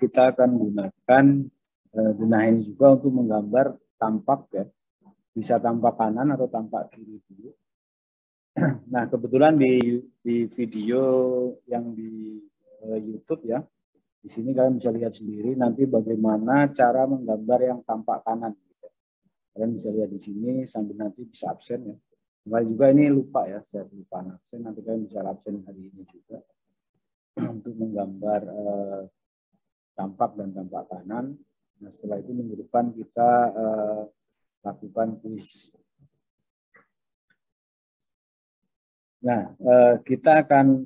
kita akan gunakan denah ini juga untuk menggambar tampak ya. Bisa tampak kanan atau tampak kiri dulu. Nah, kebetulan di video yang di YouTube ya, di sini kalian bisa lihat sendiri nanti bagaimana cara menggambar yang tampak kanan. Kalian bisa lihat di sini sambil nanti bisa absen ya. Kembali juga ini lupa ya, saya lupa absen. Nanti kalian bisa absen hari ini juga untuk menggambar tampak dan tampak kanan. Nah, setelah itu minggu depan kita lakukan kuis. Nah, kita akan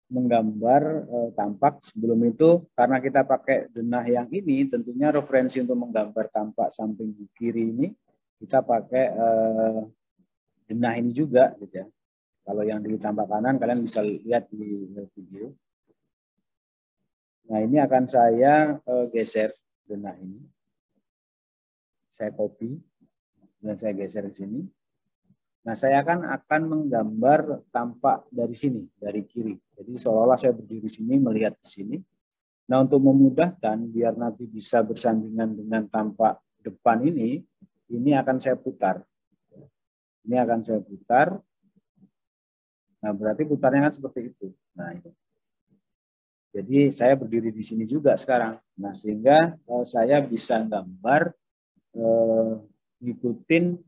menggambar tampak. Sebelum itu, karena kita pakai denah yang ini, tentunya referensi untuk menggambar tampak samping kiri ini, kita pakai denah ini juga, gitu ya. Kalau yang di tampak kanan, kalian bisa lihat di video. Nah, ini akan saya geser denah ini. Saya copy, dan saya geser ke sini. Nah, saya akan menggambar tampak dari sini, dari kiri. Jadi seolah-olah saya berdiri sini, melihat di sini. Nah, untuk memudahkan, biar nanti bisa bersandingan dengan tampak depan ini akan saya putar. Ini akan saya putar. Nah, berarti putarnya kan seperti itu. Nah, ini. Jadi saya berdiri di sini juga sekarang. Nah, sehingga saya bisa gambar ngikutin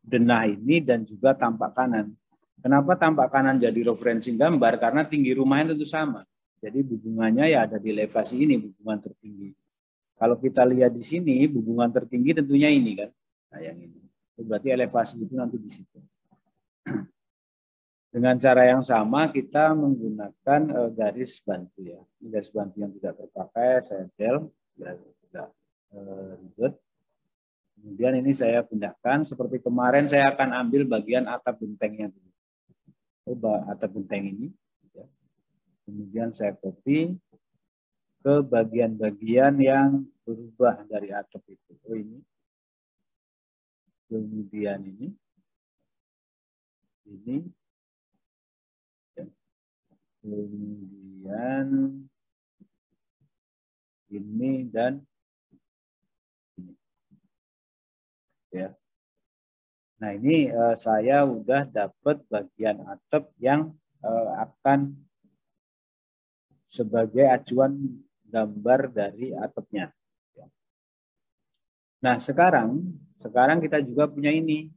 denah ini dan juga tampak kanan. Kenapa tampak kanan jadi referensi gambar? Karena tinggi rumahnya tentu sama. Jadi hubungannya ya ada di elevasi ini, hubungan tertinggi. Kalau kita lihat di sini, hubungan tertinggi tentunya ini kan. Nah, yang ini. Berarti elevasi itu nanti di situ. Dengan cara yang sama kita menggunakan garis bantu ya. Ini garis bantu yang tidak terpakai, saya del, ya tidak ribet. Kemudian ini saya pindahkan, seperti kemarin saya akan ambil bagian atap gentengnya dulu. Coba atap genteng ini. Ya. Kemudian saya copy ke bagian-bagian yang berubah dari atap itu. Oh ini. Kemudian ini. Ini. Ya. Kemudian ini dan ini. Ya. Nah, ini saya udah dapat bagian atap yang akan sebagai acuan gambar dari atapnya. Nah, sekarang kita juga punya ini.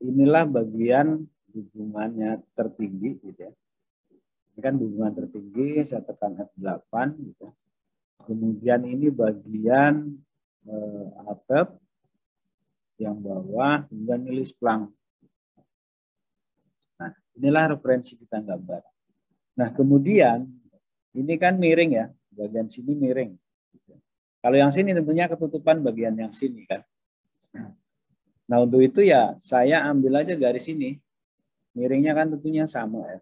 Inilah bagian hubungannya tertinggi gitu ya. Ini kan hubungan tertinggi, saya tekan F8 gitu. Kemudian ini bagian atap yang bawah, kemudian ini splang. Nah, inilah referensi kita gambar. Nah, kemudian ini kan miring ya, bagian sini miring. Kalau yang sini tentunya ketutupan bagian yang sini kan. Nah, untuk itu ya saya ambil aja garis ini. Miringnya kan tentunya sama ya.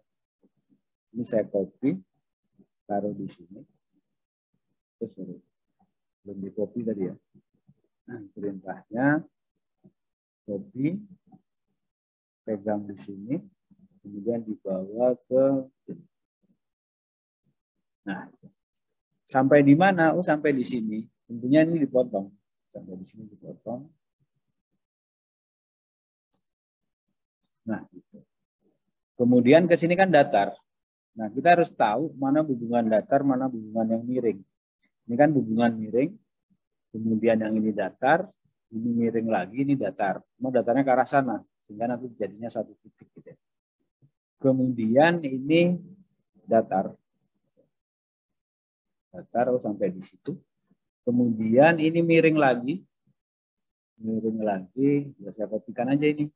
Ini saya copy, taruh di sini. Terus belum di copy tadi ya. Perintahnya copy, pegang di sini, kemudian dibawa ke sini. Nah, sampai di mana? Oh, sampai di sini. Tentunya ini dipotong. Sampai di sini dipotong. Nah, gitu. Kemudian ke sini kan datar. Nah, kita harus tahu mana hubungan datar, mana hubungan yang miring. Ini kan hubungan miring. Kemudian yang ini datar, ini miring lagi, ini datar. Mau datarnya ke arah sana, sehingga nanti jadinya satu titik gitu. Kemudian ini datar. Datar sampai di situ. Kemudian ini miring lagi. Miring lagi, ya saya kopikan aja ini.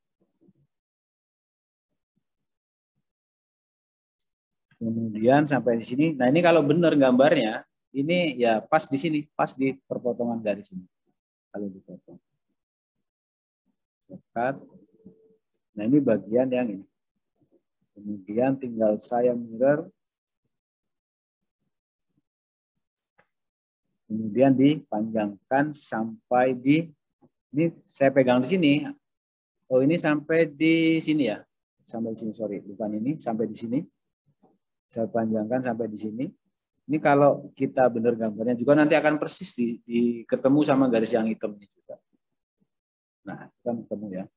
Kemudian sampai di sini. Nah, ini kalau benar gambarnya, ini ya pas di sini, pas di perpotongan garis ini. Kalau dipotong. Sekat. Nah, ini bagian yang ini. Kemudian tinggal saya mirror. Kemudian dipanjangkan sampai di, ini saya pegang di sini. Oh, ini sampai di sini ya. Sampai di sini, sorry. Bukan ini, sampai di sini. Saya panjangkan sampai di sini. Ini kalau kita benar gambarnya juga nanti akan persis di ketemu sama garis yang hitam ini juga. Nah, kita ketemu ya.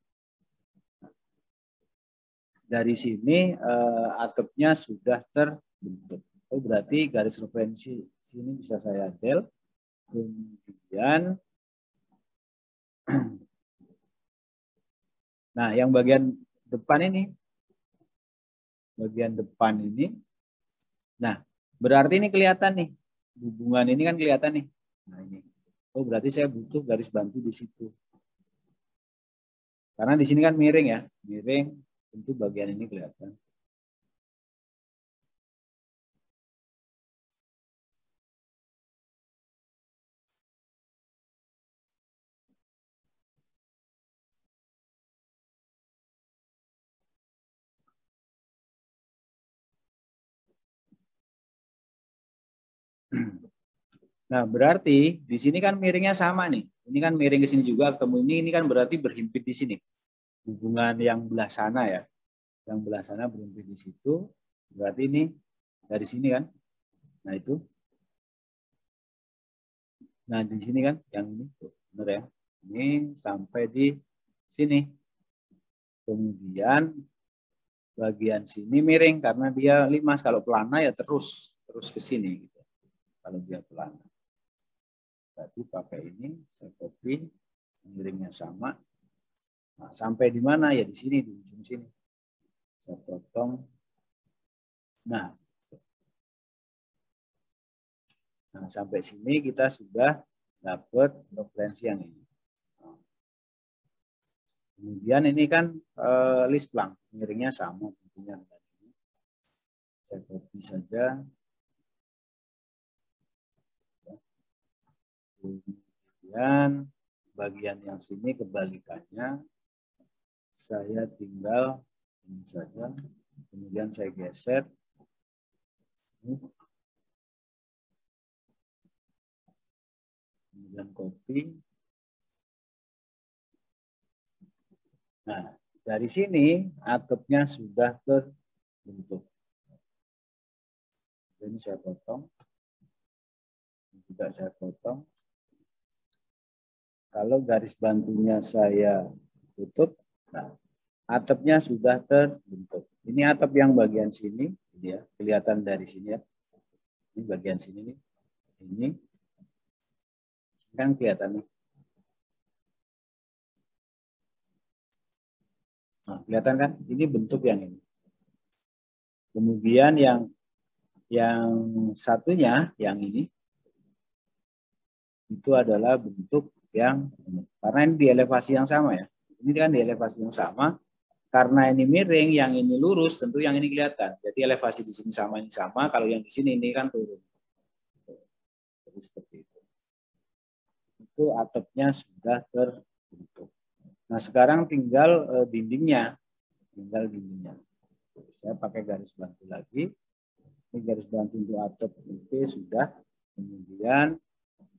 Dari sini atapnya sudah terbentuk. Oh, berarti garis referensi sini bisa saya del. Kemudian, nah yang bagian depan ini, nah berarti ini kelihatan nih, hubungan ini kan kelihatan nih. Nah ini, oh berarti saya butuh garis bantu di situ. Karena di sini kan miring ya, miring, tentu bagian ini kelihatan. Nah, berarti di sini kan miringnya sama nih. Ini kan miring ke sini juga, ketemu ini kan berarti berhimpit di sini. Hubungan yang belah sana ya. Yang belah sana berhimpit di situ. Berarti ini dari sini kan. Nah, itu. Nah, di sini kan yang ini. Benar ya. Ini sampai di sini. Kemudian bagian sini miring karena dia limas. Kalau pelana ya terus ke sini gitu. Kalau dia pelana. Berarti pakai ini, saya copy, miringnya sama. Nah, sampai di mana ya di sini, di ujung sini. Saya potong. Nah, sampai sini kita sudah dapat referensi yang ini. Kemudian ini kan list blank, miringnya sama tentunya. Saya copy saja. Kemudian bagian yang sini kebalikannya, saya tinggal ini saja. Kemudian saya geser. Kemudian copy. Nah, dari sini atapnya sudah terbentuk. Ini saya potong. Juga saya potong. Kalau garis bantunya saya tutup, nah, atapnya sudah terbentuk. Ini atap yang bagian sini, ya, kelihatan dari sini ya. Ini bagian sini nih. Ini kan kelihatan nih. Nah, kelihatan kan? Ini bentuk yang ini. Kemudian yang satunya, yang ini, itu adalah bentuk yang ini. Karena ini di elevasi yang sama ya. Ini kan di elevasi yang sama. Karena ini miring, yang ini lurus, tentu yang ini kelihatan. Jadi elevasi di sini sama, ini sama. Kalau yang di sini ini kan turun. Jadi seperti itu. Itu atapnya sudah terbentuk. Nah sekarang tinggal dindingnya. Tinggal dindingnya. Saya pakai garis bantu lagi. Ini garis bantu untuk atap itu sudah. Kemudian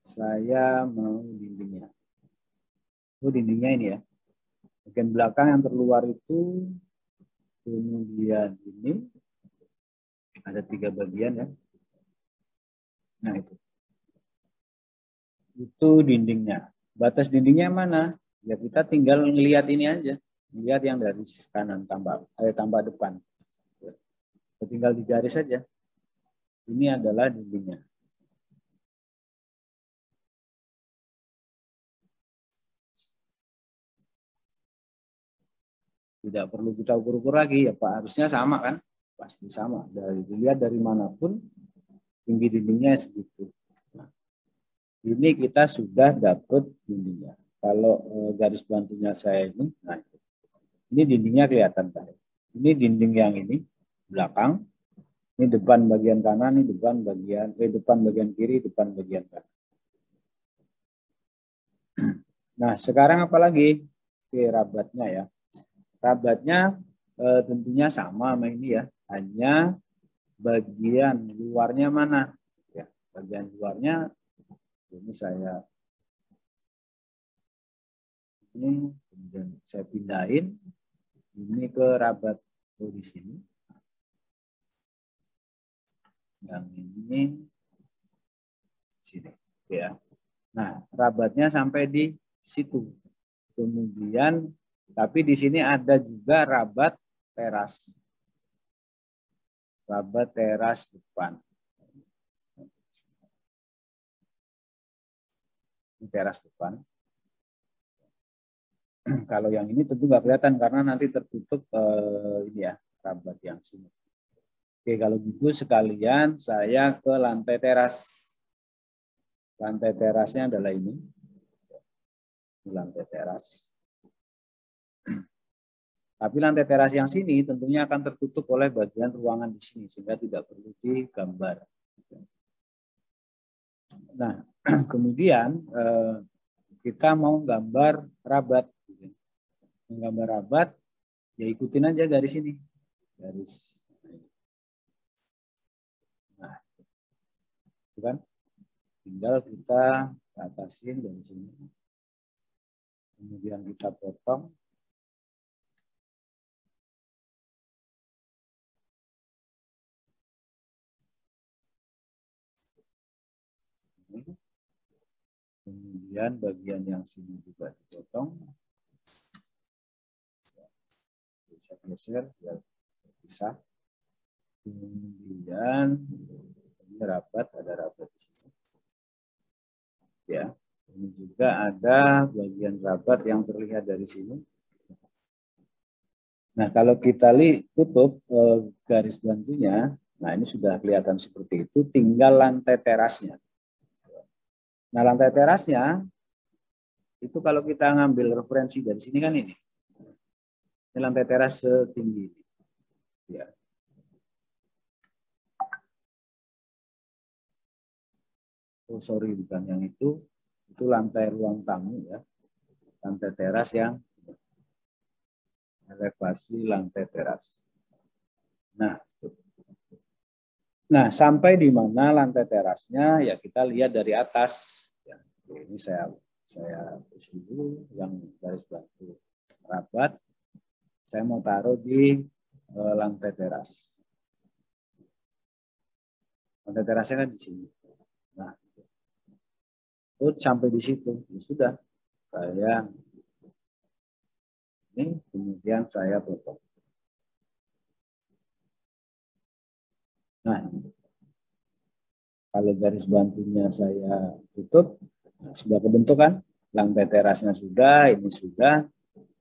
saya mau dindingnya. Oh dindingnya ini ya. Bagian belakang yang terluar itu, kemudian ini ada 3 bagian ya. Nah itu dindingnya. Batas dindingnya mana? Ya kita tinggal ngelihat ini aja, lihat yang dari kanan tambah depan. Ya, tinggal digaris saja. Ini adalah dindingnya. Tidak perlu kita ukur-ukur lagi ya Pak, harusnya sama kan? Pasti sama. Dilihat dari manapun tinggi dindingnya segitu. Nah, ini kita sudah dapat dindingnya. Kalau garis bantunya saya ini, nah ini dindingnya kelihatan Pak. Ini dinding yang ini belakang, ini depan bagian kanan, ini depan bagian kiri, depan bagian kanan. Nah sekarang apalagi rabatnya ya. Rabatnya tentunya sama sama ini ya, hanya bagian luarnya mana? Ya, bagian luarnya ini kemudian saya pindahin ini ke rabat di sini. Yang ini sini, ya. Nah, rabatnya sampai di situ. Kemudian, tapi di sini ada juga rabat teras. Rabat teras depan. Ini teras depan. Kalau yang ini tentu nggak kelihatan karena nanti tertutup ini ya, rabat yang sini. Oke, kalau gitu sekalian saya ke lantai teras. Lantai terasnya adalah ini. Lantai teras. Tapi lantai teras yang sini tentunya akan tertutup oleh bagian ruangan di sini sehingga tidak perlu digambar. Nah, kemudian kita mau gambar rabat. Menggambar rabat, ya ikutin aja garis ini. Garis. Nah, itu kan. Tinggal kita atasin dari sini. Kemudian kita potong. Kemudian bagian yang sini juga dipotong. Bisa geser biar bisa. Kemudian ini rabat, ada rabat di sini. Ya, ini juga ada bagian rabat yang terlihat dari sini. Nah, kalau kita tutup garis bantunya, nah ini sudah kelihatan seperti itu, tinggal lantai terasnya. Nah, lantai terasnya itu kalau kita ngambil referensi dari sini kan ini. Ini lantai teras setinggi ini. Ya. Oh, sorry, bukan yang itu lantai ruang tamu ya. Lantai teras yang elevasi lantai teras. Nah, sampai di mana lantai terasnya ya kita lihat dari atas. Ya, ini saya tulis dulu yang garis bantu rabat. Saya mau taruh di lantai teras. Lantai terasnya kan di sini. Nah, sampai di situ ya sudah. Saya ini kemudian saya potong. Nah, kalau garis bantunya saya tutup, sudah kebentuk kan? Lantai terasnya sudah, ini sudah.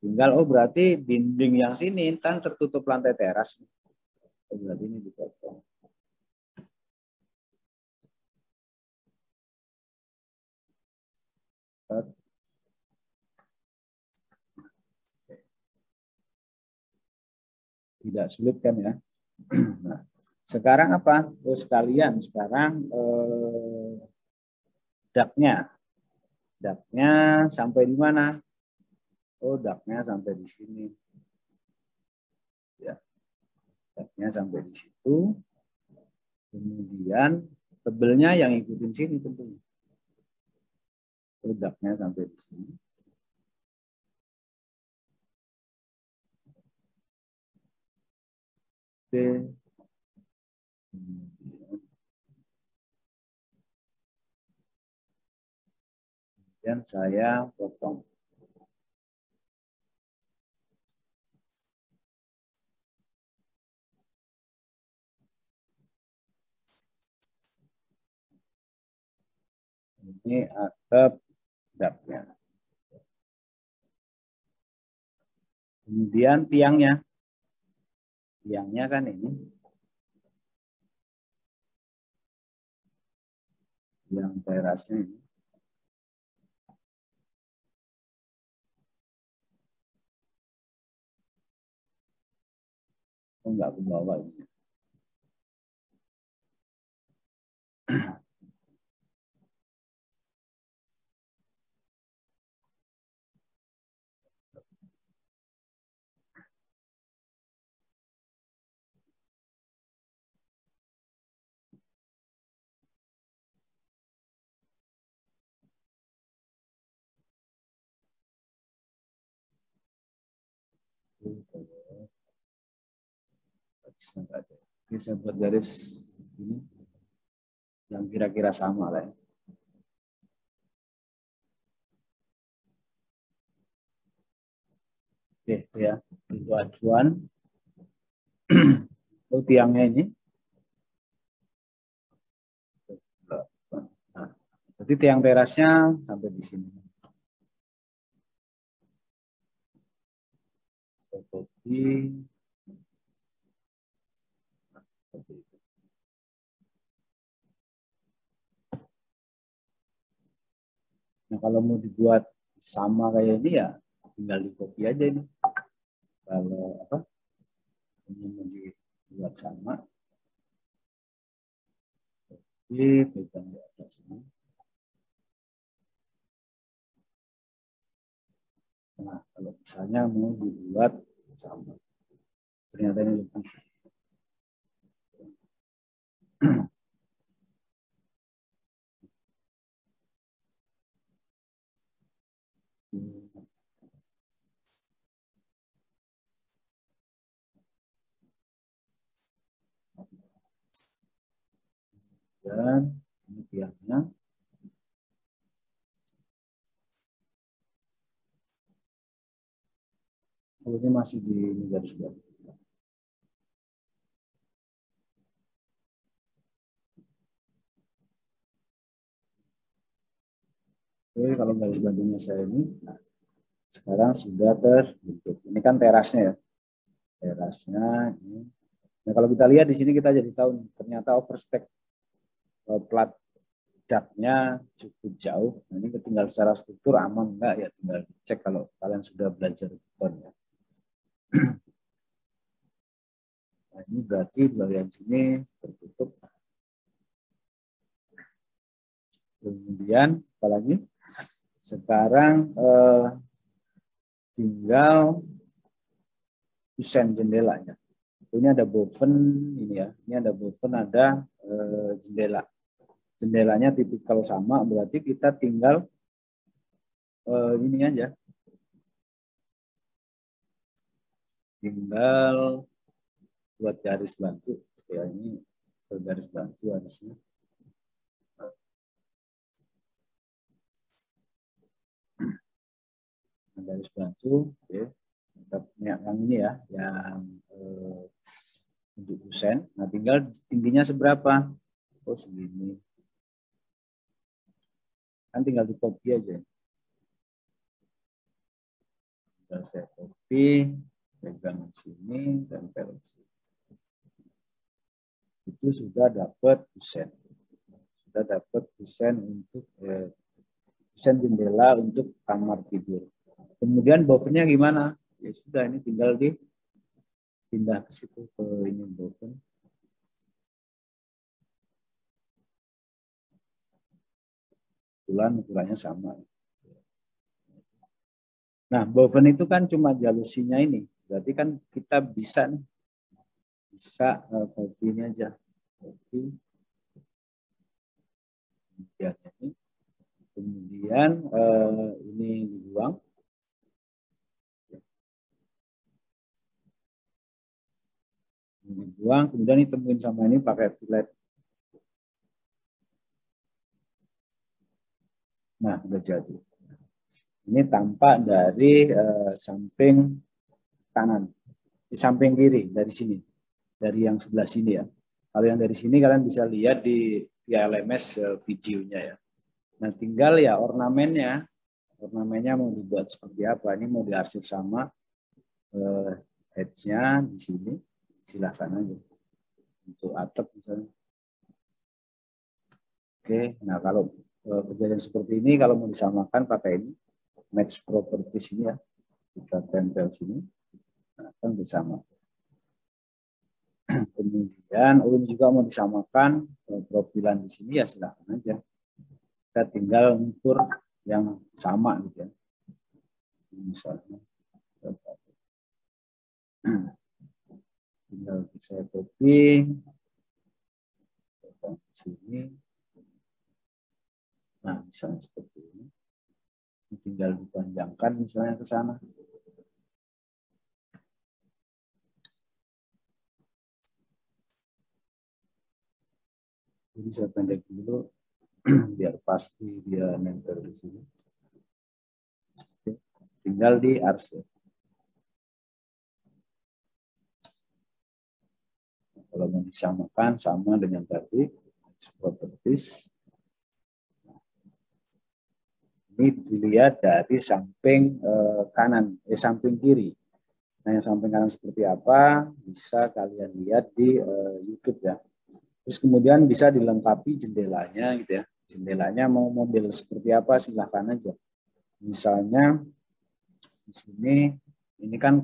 Tinggal, oh berarti dinding yang sini kan tertutup lantai teras. Oh, berarti ini dipotong. Tidak sulit kan ya? Nah, sekarang apa? Oh, sekalian sekarang daknya sampai di mana? Oh, daknya sampai di sini. Ya, daknya sampai di situ. Kemudian tebelnya yang ikutin sini tentunya. Oh, daknya sampai di sini. Oke. Kemudian saya potong. Ini atap daknya. Kemudian tiangnya kan ini. Yang terasnya ini. Oh, enggak ke bawah ini. Oke, saya buat garis ini yang kira-kira sama lah ya. Oke, ya. Itu acuan. Itu tiangnya ini. Nah, berarti tiang terasnya sampai di sini. Kopi. Nah, kalau mau dibuat sama kayak ini ya tinggal di copy aja ini. Kalau apa? Ini mau dibuat sama, pegang di atas ini. Nah, kalau misalnya mau dibuat sama, ternyata ini lebih. Dan ini tiangnya. Ini masih di garis-garis. Oke, kalau garis bantunya saya ini, nah, sekarang sudah terbentuk. Ini kan terasnya ya, terasnya ini. Nah, kalau kita lihat di sini kita jadi tahu nih, ternyata overstack plat ductnya cukup jauh. Nah, ini tinggal secara struktur aman enggak ya, tinggal cek kalau kalian sudah belajar beton ya. Nah, ini berarti bagian sini tertutup. Kemudian apalagi? Sekarang tinggal desain jendelanya. Ini ada boven ini ya. Ini ada boven, ada jendela. Jendelanya tipikal sama, berarti kita tinggal ini aja. Tinggal buat garis bantu. Ya, ini garis bantu harusnya. Garis bantu, oke. Yang ini ya, yang untuk desain. Nah, tinggal tingginya seberapa? Oh, segini. Kan tinggal di copy aja. Tinggal saya copy, pegang di sini, tempel di sini. Itu sudah dapat desain. Sudah dapat desain untuk desain jendela untuk kamar tidur. Kemudian bovennya gimana? Ya sudah, ini tinggal dipindah ke situ, ke ini boven. Ukurannya sama. Nah, boven itu kan cuma jalusinya ini. Berarti kan kita bisa copy ini aja. Copy. Kemudian ini dibuang. Dibuang, kemudian ditemuin sama ini pakai fillet. Nah, udah jadi. Ini tampak dari samping kanan, di samping kiri dari sini, dari yang sebelah sini ya. Kalau yang dari sini kalian bisa lihat di LMS videonya ya. Nah, tinggal ya ornamennya mau dibuat seperti apa. Ini mau diarsir sama edge-nya di sini, silahkan aja. Untuk atap misalnya. Oke, nah kalau kejadian seperti ini, kalau mau disamakan pakai ini, match properties ini ya, kita tempel sini, nah, kan bersama. Kemudian ini juga mau disamakan profilan di sini ya silahkan aja. Kita tinggal ukur yang sama gitu ya. Misalnya tinggal saya copy di sini. Nah, misalnya seperti ini. Tinggal dipanjangkan misalnya ke sana. Jadi saya pendek dulu biar pasti dia nempel di sini. Tinggal di arsir. Kalau mau disamakan sama dengan tadi properties. Ini dilihat dari samping kanan, samping kiri. Nah, yang samping kanan seperti apa bisa kalian lihat di YouTube ya. Terus kemudian bisa dilengkapi jendelanya gitu ya. Jendelanya mau model seperti apa silahkan aja. Misalnya di sini ini kan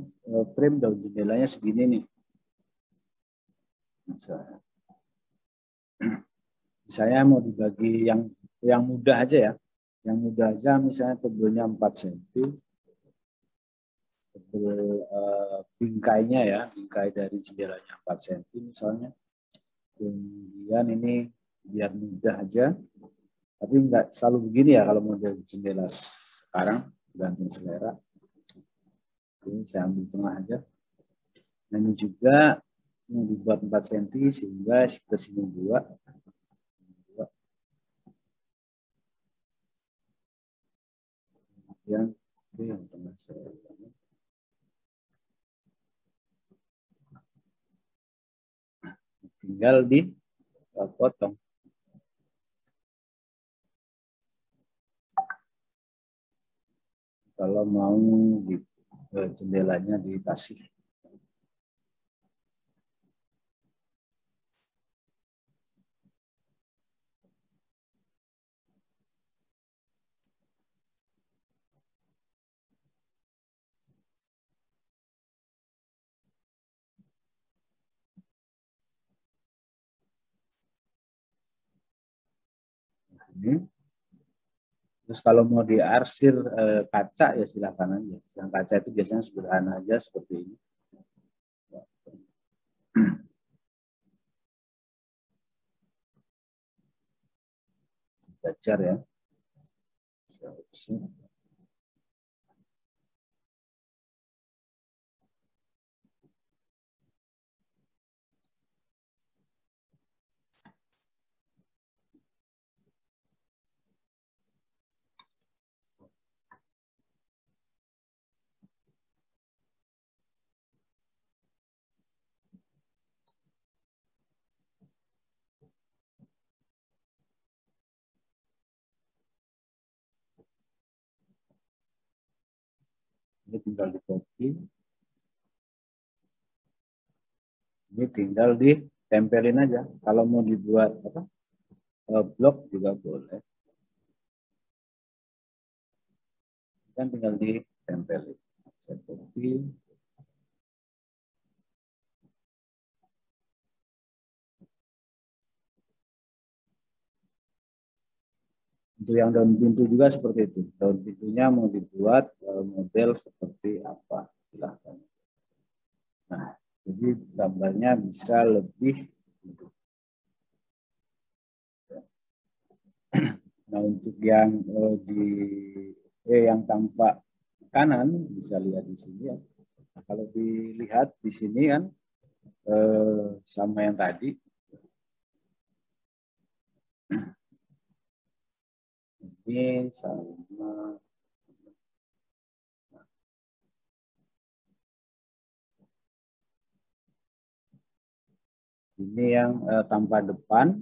frame daun jendelanya segini nih. Misalnya mau dibagi yang mudah aja ya. Yang mudah aja misalnya tebelnya 4 cm. Tebel bingkainya ya, bingkai dari jendelanya 4 cm misalnya. Kemudian ini biar mudah aja. Tapi enggak selalu begini ya kalau model jendela sekarang, gantung selera. Ini saya ambil tengah aja. Nah, ini juga mau dibuat 4 cm sehingga ke sini 2. Kemudian yang tengah selera. Tinggal dipotong. Kalau mau jendelanya dikasih. Ini. Terus kalau mau diarsir kaca ya silakan aja. Yang kaca itu biasanya sederhana aja seperti ini. Belajar ya. Ini tinggal di copy. Ini tinggal ditempelin aja. Kalau mau dibuat apa? Blok juga boleh. Kan tinggal ditempelin. Saya copy. Untuk yang daun pintu juga seperti itu. Daun pintunya mau dibuat model seperti apa? Silahkan. Nah, jadi gambarnya bisa lebih. Nah, untuk yang yang tampak kanan bisa lihat di sini ya. Nah, kalau dilihat di sini kan sama yang tadi. Ini sama. Ini yang tampak depan,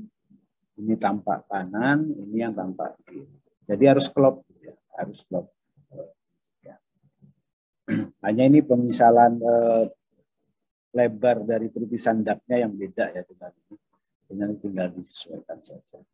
ini tampak kanan, ini yang tampak kiri. Jadi harus klop, ya. Harus klop. Ya. Hanya ini pemisalan lebar dari tulisan daknya yang beda ya dengan ini. Dengan tinggal disesuaikan saja.